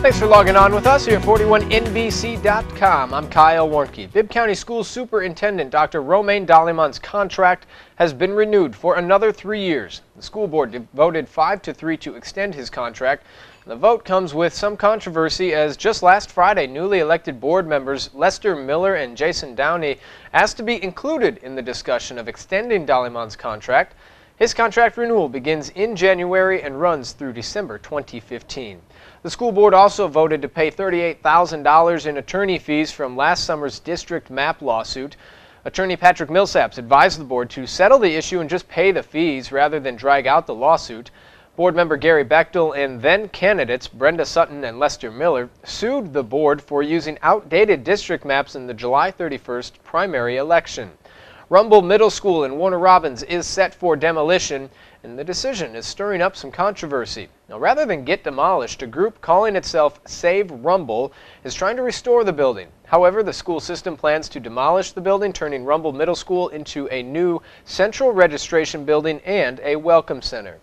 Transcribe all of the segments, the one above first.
Thanks for logging on with us here at 41NBC.com. I'm Kyle Warnke. Bibb County School Superintendent Dr. Romaine Dallimon's contract has been renewed for another 3 years. The school board voted 5-3 to extend his contract. The vote comes with some controversy as just last Friday, newly elected board members Lester Miller and Jason Downey asked to be included in the discussion of extending Dallimon's contract. His contract renewal begins in January and runs through December 2015. The school board also voted to pay $38,000 in attorney fees from last summer's district map lawsuit. Attorney Patrick Millsaps advised the board to settle the issue and just pay the fees rather than drag out the lawsuit. Board member Gary Bechtel and then candidates Brenda Sutton and Lester Miller sued the board for using outdated district maps in the July 31st primary election. Rumble Middle School in Warner Robins is set for demolition, and the decision is stirring up some controversy. Now, rather than get demolished, a group calling itself Save Rumble is trying to restore the building. However, the school system plans to demolish the building, turning Rumble Middle School into a new central registration building and a welcome center.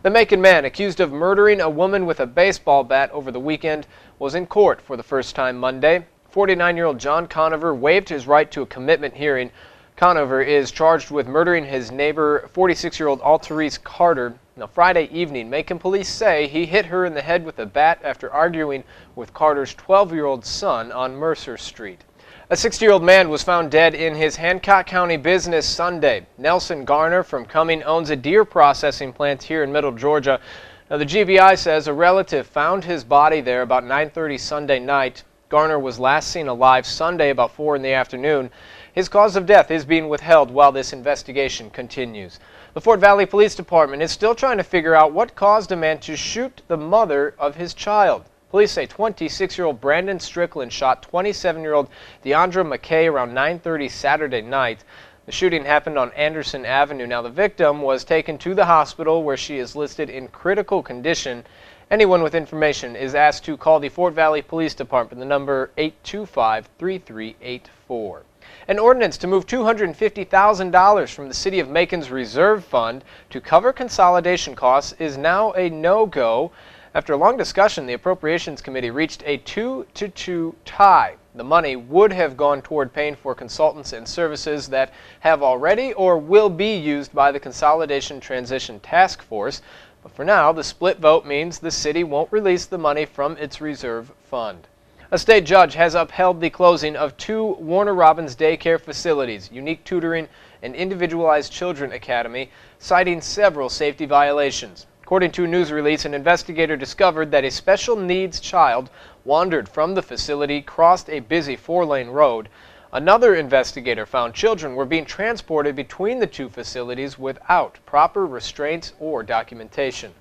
The Macon man accused of murdering a woman with a baseball bat over the weekend was in court for the first time Monday. 49-year-old John Conover waived his right to a commitment hearing. Conover is charged with murdering his neighbor, 46-year-old Alterice Carter. Now, Friday evening, Macon police say he hit her in the head with a bat after arguing with Carter's 12-year-old son on Mercer Street. A 60-year-old man was found dead in his Hancock County business Sunday. Nelson Garner from Cumming owns a deer processing plant here in Middle Georgia. Now, the GBI says a relative found his body there about 9:30 Sunday night. Garner was last seen alive Sunday about 4 in the afternoon. His cause of death is being withheld while this investigation continues. The Fort Valley Police Department is still trying to figure out what caused a man to shoot the mother of his child. Police say 26-year-old Brandon Strickland shot 27-year-old Deandra McKay around 9:30 Saturday night. The shooting happened on Anderson Avenue. Now, the victim was taken to the hospital where she is listed in critical condition. Anyone with information is asked to call the Fort Valley Police Department, the number 825-3384. An ordinance to move $250,000 from the City of Macon's reserve fund to cover consolidation costs is now a no-go. After a long discussion, the Appropriations Committee reached a 2-2 tie. The money would have gone toward paying for consultants and services that have already or will be used by the Consolidation Transition Task Force. But for now, the split vote means the city won't release the money from its reserve fund. A state judge has upheld the closing of 2 Warner Robins daycare facilities, Unique Tutoring and Individualized Children Academy, citing several safety violations. According to a news release, an investigator discovered that a special needs child wandered from the facility, crossed a busy 4-lane road. Another investigator found children were being transported between the 2 facilities without proper restraints or documentation.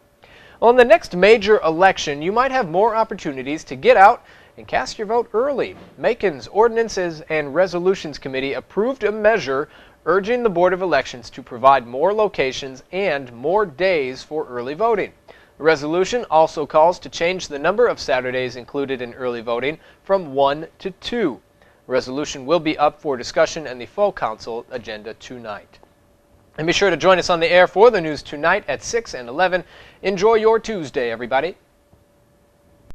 Well, in the next major election, you might have more opportunities to get out and cast your vote early. Macon's Ordinances and Resolutions Committee approved a measure urging the Board of Elections to provide more locations and more days for early voting. The resolution also calls to change the number of Saturdays included in early voting from 1 to 2. The resolution will be up for discussion in the full council agenda tonight. And be sure to join us on the air for the news tonight at 6 and 11. Enjoy your Tuesday, everybody.